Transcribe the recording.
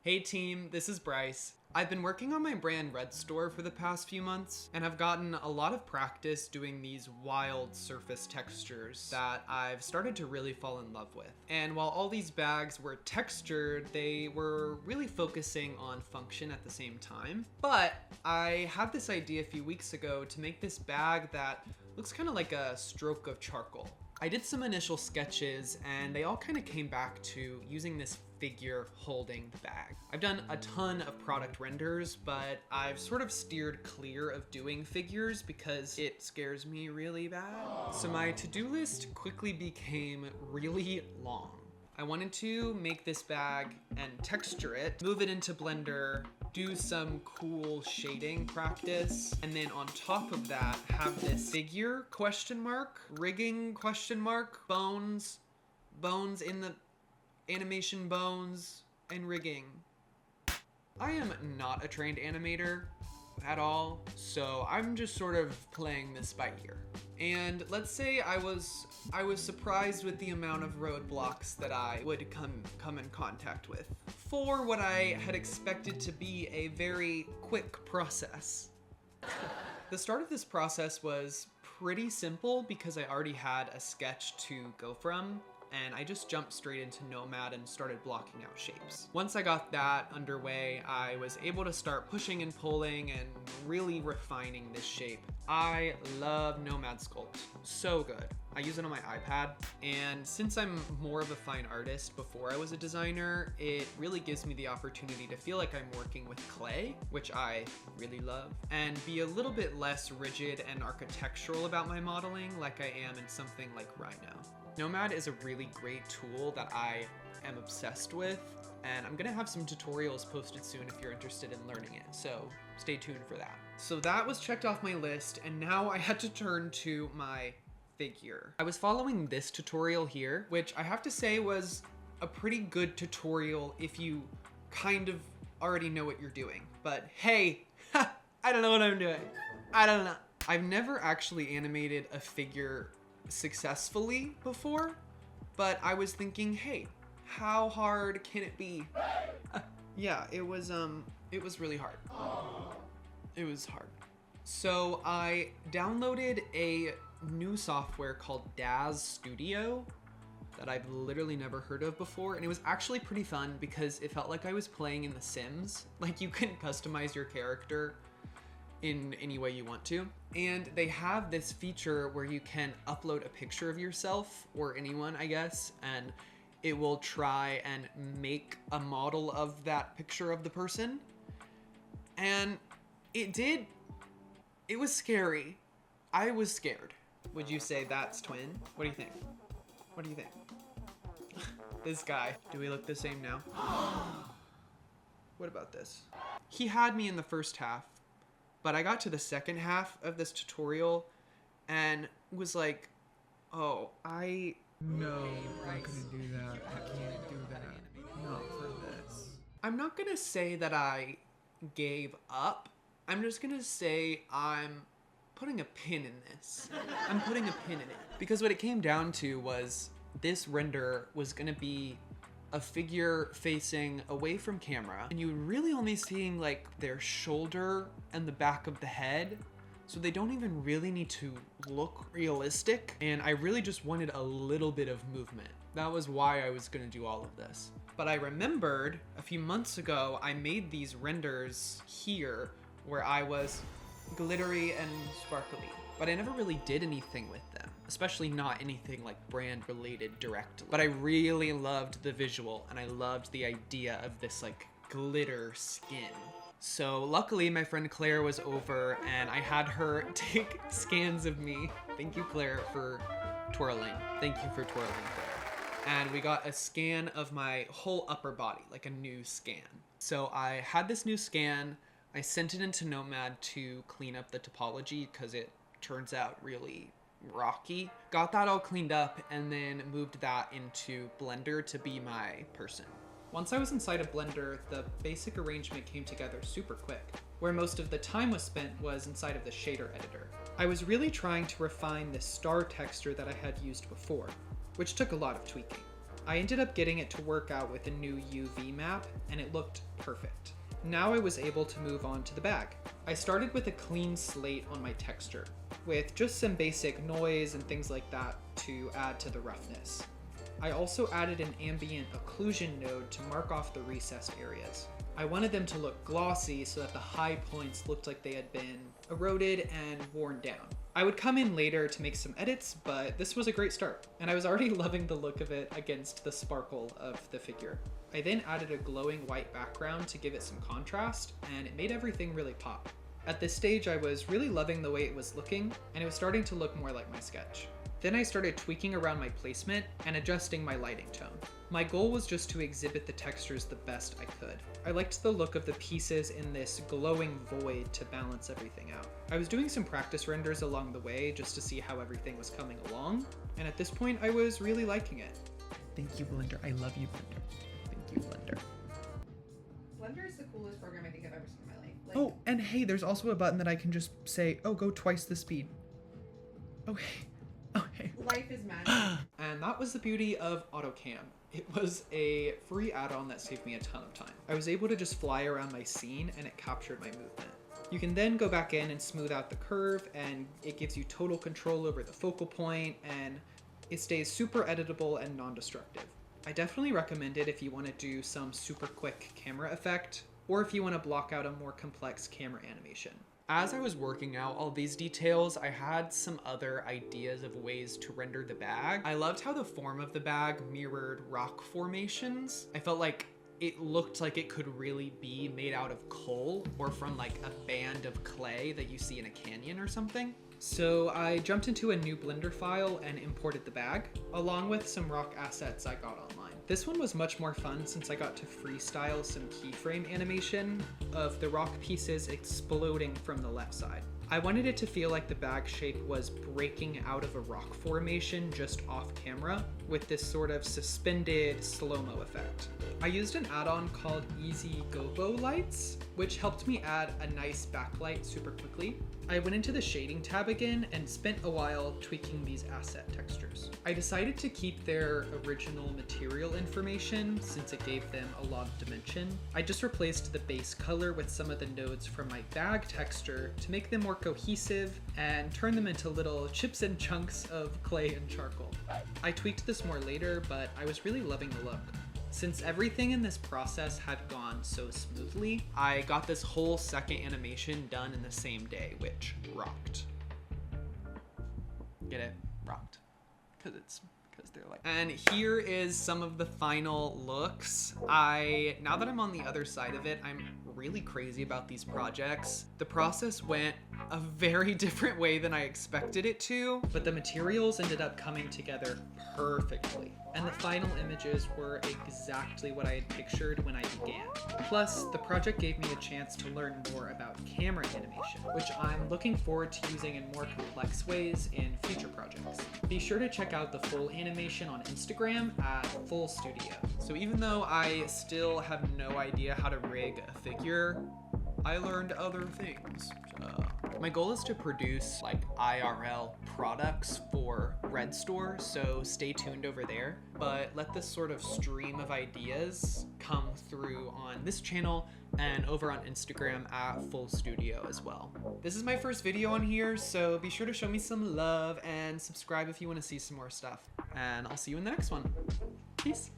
Hey team, this is Bryce. I've been working on my brand Red Store for the past few months, and I've gotten a lot of practice doing these wild surface textures that I've started to really fall in love with. And while all these bags were textured, they were really focusing on function at the same time. But I had this idea a few weeks ago to make this bag that looks kind of like a stroke of charcoal. I did some initial sketches and they all kind of came back to using this figure holding the bag. I've done a ton of product renders, but I've sort of steered clear of doing figures because it scares me really bad. So my to-do list quickly became really long. I wanted to make this bag and texture it, move it into Blender, do some cool shading practice, and then on top of that, have this figure, rigging, bones in the animation, bones and rigging. I am not a trained animator at all, so I'm just sort of playing this by ear. And let's say I was surprised with the amount of roadblocks that I would come in contact with for what I had expected to be a very quick process. The start of this process was pretty simple because I already had a sketch to go from, and I just jumped straight into Nomad and started blocking out shapes. Once I got that underway, I was able to start pushing and pulling and really refining this shape. I love Nomad Sculpt, so good. I use it on my iPad, and since I'm more of a fine artist before I was a designer, it really gives me the opportunity to feel like I'm working with clay, which I really love, and be a little bit less rigid and architectural about my modeling like I am in something like Rhino. Nomad is a really great tool that I am obsessed with, and I'm gonna have some tutorials posted soon if you're interested in learning it, so stay tuned for that. So that was checked off my list, and now I had to turn to my figure. I was following this tutorial here, which I have to say was a pretty good tutorial if you kind of already know what you're doing. But hey, I don't know what I'm doing. I don't know. I've never actually animated a figure successfully before, but I was thinking, hey, how hard can it be? Yeah, it was really hard. It was hard. So I downloaded a new software called Daz Studio that I've literally never heard of before, and it was actually pretty fun because it felt like I was playing in The Sims. Like, you can customize your character in any way you want to. And they have this feature where you can upload a picture of yourself, or anyone, I guess, and it will try and make a model of that picture of the person. And it was scary. I was scared. Would you say that's twin? What do you think? What do you think? This guy. Do we look the same now? What about this? He had me in the first half, but I got to the second half of this tutorial and was like, oh, No, I'm not gonna do that. I can't do that. Not for this. I'm not gonna say that I gave up. I'm just gonna say I'm putting a pin in this. I'm putting a pin in it. Because what it came down to was this render was gonna be a figure facing away from camera, and you really only seeing like their shoulder and the back of the head. So they don't even really need to look realistic. And I really just wanted a little bit of movement. That was why I was gonna do all of this. But I remembered a few months ago, I made these renders here where I was glittery and sparkly, but I never really did anything with them, especially not anything like brand related directly. But I really loved the visual, and I loved the idea of this like glitter skin. So luckily my friend Claire was over and I had her take scans of me. Thank you, Claire, for twirling. Thank you for twirling, Claire. And we got a scan of my whole upper body, like a new scan. So I had this new scan, I sent it into Nomad to clean up the topology because it turns out really rocky. Got that all cleaned up and then moved that into Blender to be my person. Once I was inside of Blender, the basic arrangement came together super quick. Where most of the time was spent was inside of the shader editor. I was really trying to refine the star texture that I had used before, which took a lot of tweaking. I ended up getting it to work out with a new UV map, and it looked perfect. Now I was able to move on to the bag. I started with a clean slate on my texture, with just some basic noise and things like that to add to the roughness. I also added an ambient occlusion node to mark off the recessed areas. I wanted them to look glossy so that the high points looked like they had been eroded and worn down. I would come in later to make some edits, but this was a great start, and I was already loving the look of it against the sparkle of the figure. I then added a glowing white background to give it some contrast, and it made everything really pop. At this stage, I was really loving the way it was looking, and it was starting to look more like my sketch. Then I started tweaking around my placement and adjusting my lighting tone. My goal was just to exhibit the textures the best I could. I liked the look of the pieces in this glowing void to balance everything out. I was doing some practice renders along the way just to see how everything was coming along, and at this point I was really liking it. Thank you, Blender. I love you, Blender. Thank you, Blender. Blender is the coolest program I think I've ever seen in my life. Like, Oh, and hey, there's also a button that I can just say, oh, go twice the speed. Okay. Okay. life is magic. And that was the beauty of AutoCam. It was a free add-on that saved me a ton of time. I was able to just fly around my scene and it captured my movement. You can then go back in and smooth out the curve, and it gives you total control over the focal point, and it stays super editable and non-destructive. I definitely recommend it if you want to do some super quick camera effect, or if you want to block out a more complex camera animation. As I was working out all these details, I had some other ideas of ways to render the bag. I loved how the form of the bag mirrored rock formations. I felt like it looked like it could really be made out of coal or from like a band of clay that you see in a canyon or something. So I jumped into a new Blender file and imported the bag, along with some rock assets I got online. This one was much more fun since I got to freestyle some keyframe animation of the rock pieces exploding from the left side. I wanted it to feel like the bag shape was breaking out of a rock formation just off camera with this sort of suspended slow-mo effect. I used an add-on called Easy Gobo Lights, which helped me add a nice backlight super quickly. I went into the shading tab again and spent a while tweaking these asset textures. I decided to keep their original material information since it gave them a lot of dimension. I just replaced the base color with some of the nodes from my bag texture to make them more cohesive and turn them into little chips and chunks of clay and charcoal. I tweaked this more later, but I was really loving the look. Since everything in this process had gone so smoothly, I got this whole second animation done in the same day, which rocked. Get it? Rocked. Because they're like... And here is some of the final looks. Now that I'm on the other side of it, I'm really crazy about these projects. The process went a very different way than I expected it to, but the materials ended up coming together perfectly. And the final images were exactly what I had pictured when I began. Plus, the project gave me a chance to learn more about camera animation, which I'm looking forward to using in more complex ways in future projects. Be sure to check out the full animation on Instagram at FulllStudio. So even though I still have no idea how to rig a figure, I learned other things. My goal is to produce like IRL products for Red Store, so stay tuned over there. But let this sort of stream of ideas come through on this channel and over on Instagram at FulllStudio as well. This is my first video on here, so be sure to show me some love and subscribe if you want to see some more stuff. And I'll see you in the next one. Peace.